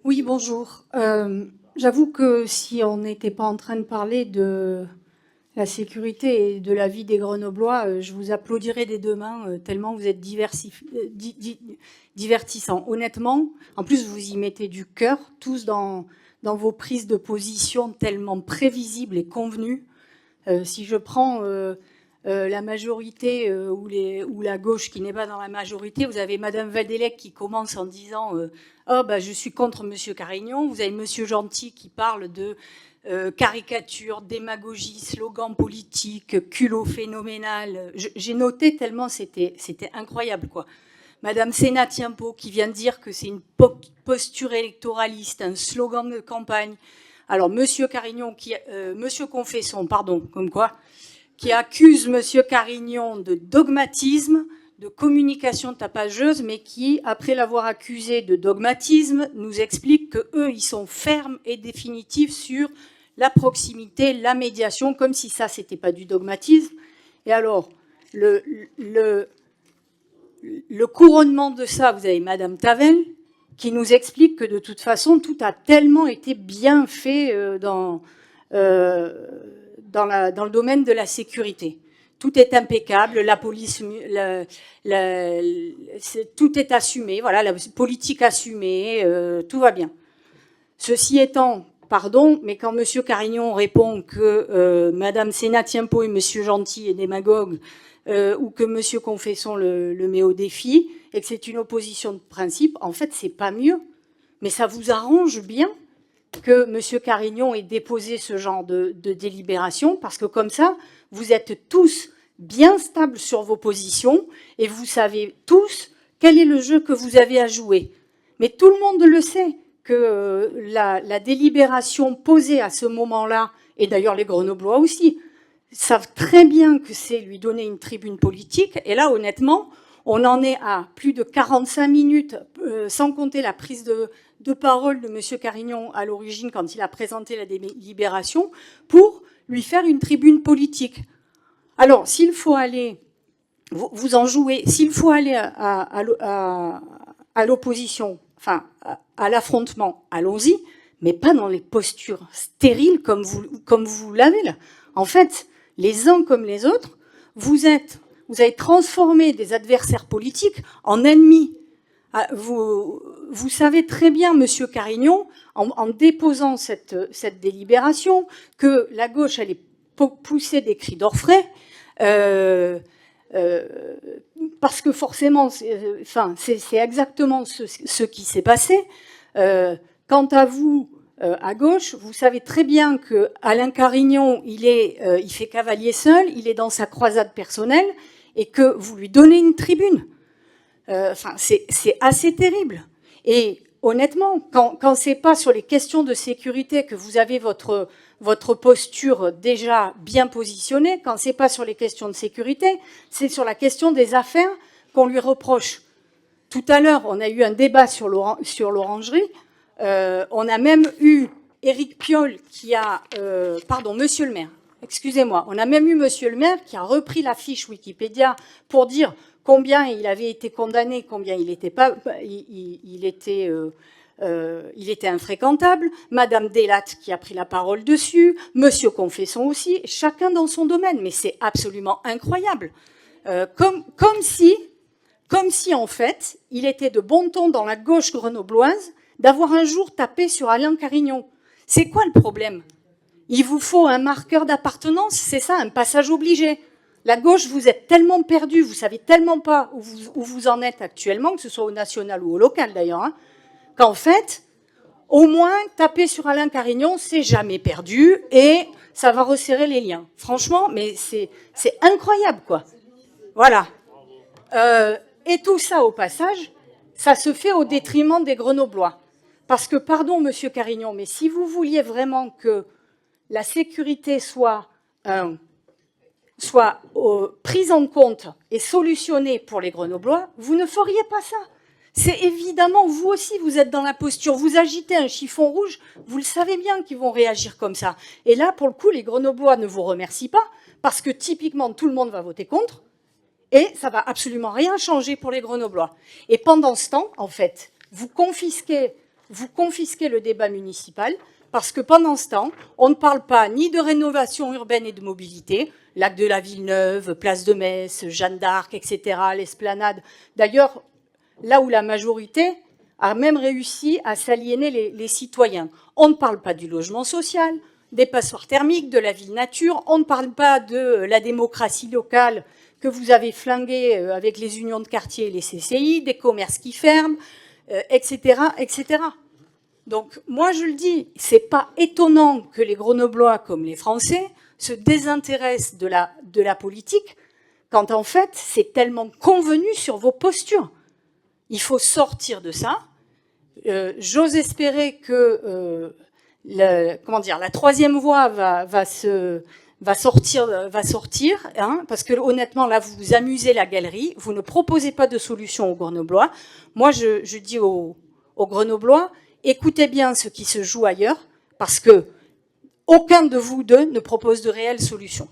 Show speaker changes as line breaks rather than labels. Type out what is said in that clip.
Oui, bonjour. J'avoue que si on n'était pas en train de parler de la sécurité et de la vie des Grenoblois, je vous applaudirais des deux mains, tellement vous êtes divertissants. Honnêtement, en plus, vous y mettez du cœur, tous dans vos prises de position tellement prévisibles et convenues. Si je prends la majorité ou la gauche qui n'est pas dans la majorité, vous avez Madame Vadelec qui commence en disant oh, bah, je suis contre Monsieur Carignon. Vous avez Monsieur Gentil qui parle de caricature, démagogie, slogan politique, culot phénoménal. J'ai noté tellement c'était incroyable, quoi. Madame Sénat-Tiempo qui vient de dire que c'est une posture électoraliste, un slogan de campagne. Alors Monsieur Carignon, Monsieur Confesson, pardon, comme quoi, qui accuse Monsieur Carignon de dogmatisme, de communication tapageuse, mais qui, après l'avoir accusé de dogmatisme, nous explique que eux, ils sont fermes et définitifs sur la proximité, la médiation, comme si ça, c'était pas du dogmatisme. Et alors, le couronnement de ça, vous avez Madame Tavel, qui nous explique que de toute façon, tout a tellement été bien fait dans le domaine de la sécurité. Tout est impeccable, la police, tout est assumé, voilà, la politique assumée, tout va bien. Ceci étant, pardon, mais quand M. Carignon répond que Mme Sénat-Tiempo et M. Gentil est démagogue, ou que M. Confesson le met au défi, et que c'est une opposition de principe, en fait, c'est pas mieux. Mais ça vous arrange bien que M. Carignon ait déposé ce genre de délibération, parce que comme ça, vous êtes tous bien stables sur vos positions, et vous savez tous quel est le jeu que vous avez à jouer. Mais tout le monde le sait, que la délibération posée à ce moment-là, et d'ailleurs les Grenoblois aussi, savent très bien que c'est lui donner une tribune politique. Et là, honnêtement, on en est à plus de 45 minutes, sans compter la prise de parole de M. Carignon à l'origine quand il a présenté la délibération, pour lui faire une tribune politique. Alors, s'il faut aller, vous en jouez, s'il faut aller à l'opposition, enfin à l'affrontement, allons-y, mais pas dans les postures stériles comme vous l'avez là. En fait, les uns comme les autres, vous avez transformé des adversaires politiques en ennemis. Vous savez très bien, Monsieur Carignon, en déposant cette délibération, que la gauche allait pousser des cris d'orfraie, parce que forcément, c'est exactement ce qui s'est passé. Quant à vous, à gauche, vous savez très bien que Alain Carignon, il fait cavalier seul, il est dans sa croisade personnelle, et que vous lui donnez une tribune. C'est assez terrible. Et honnêtement, quand c'est pas sur les questions de sécurité que vous avez votre posture déjà bien positionnée, quand c'est pas sur les questions de sécurité, c'est sur la question des affaires qu'on lui reproche. Tout à l'heure, on a eu un débat sur l'orangerie. On a même eu Éric Piolle qui a... pardon, monsieur le maire, excusez-moi. On a même eu monsieur le maire qui a repris la fiche Wikipédia pour dire combien il avait été condamné, combien il était pas... Il était infréquentable. Madame Delatte qui a pris la parole dessus. Monsieur Confesson aussi. Chacun dans son domaine. Mais c'est absolument incroyable. Comme si, en fait, il était de bon ton dans la gauche grenobloise d'avoir un jour tapé sur Alain Carignon. C'est quoi le problème? Il vous faut un marqueur d'appartenance, c'est ça, un passage obligé. La gauche, vous êtes tellement perdu, vous savez tellement pas où vous en êtes actuellement, que ce soit au national ou au local d'ailleurs, hein, qu'en fait, au moins, taper sur Alain Carignon, c'est jamais perdu et ça va resserrer les liens. Franchement, mais c'est incroyable, quoi. Voilà. Et tout ça, au passage, ça se fait au détriment des Grenoblois. Parce que, pardon, Monsieur Carignon, mais si vous vouliez vraiment que la sécurité soit prise en compte et solutionnée pour les Grenoblois, vous ne feriez pas ça. C'est évidemment, vous aussi, vous êtes dans la posture. Vous agitez un chiffon rouge, vous le savez bien qu'ils vont réagir comme ça. Et là, pour le coup, les Grenoblois ne vous remercient pas, parce que typiquement, tout le monde va voter contre, et ça va absolument rien changer pour les Grenoblois. Et pendant ce temps, en fait, vous confisquez vous confisquez le débat municipal, parce que pendant ce temps, on ne parle pas ni de rénovation urbaine et de mobilité, lac de la Villeneuve, place de Metz, Jeanne d'Arc, etc., l'esplanade. D'ailleurs, là où la majorité a même réussi à s'aliéner les citoyens. On ne parle pas du logement social, des passoires thermiques, de la ville nature, on ne parle pas de la démocratie locale que vous avez flinguée avec les unions de quartier et les CCI, des commerces qui ferment, etc., etc. Donc, moi, je le dis, c'est pas étonnant que les Grenoblois, comme les Français, se désintéressent de la politique, quand en fait, c'est tellement convenu sur vos postures. Il faut sortir de ça. J'ose espérer que la troisième voie va sortir, hein, parce que honnêtement, là, vous vous amusez la galerie, vous ne proposez pas de solution aux Grenoblois. Moi, je dis aux Grenoblois, écoutez bien ce qui se joue ailleurs, parce que aucun de vous deux ne propose de réelles solutions.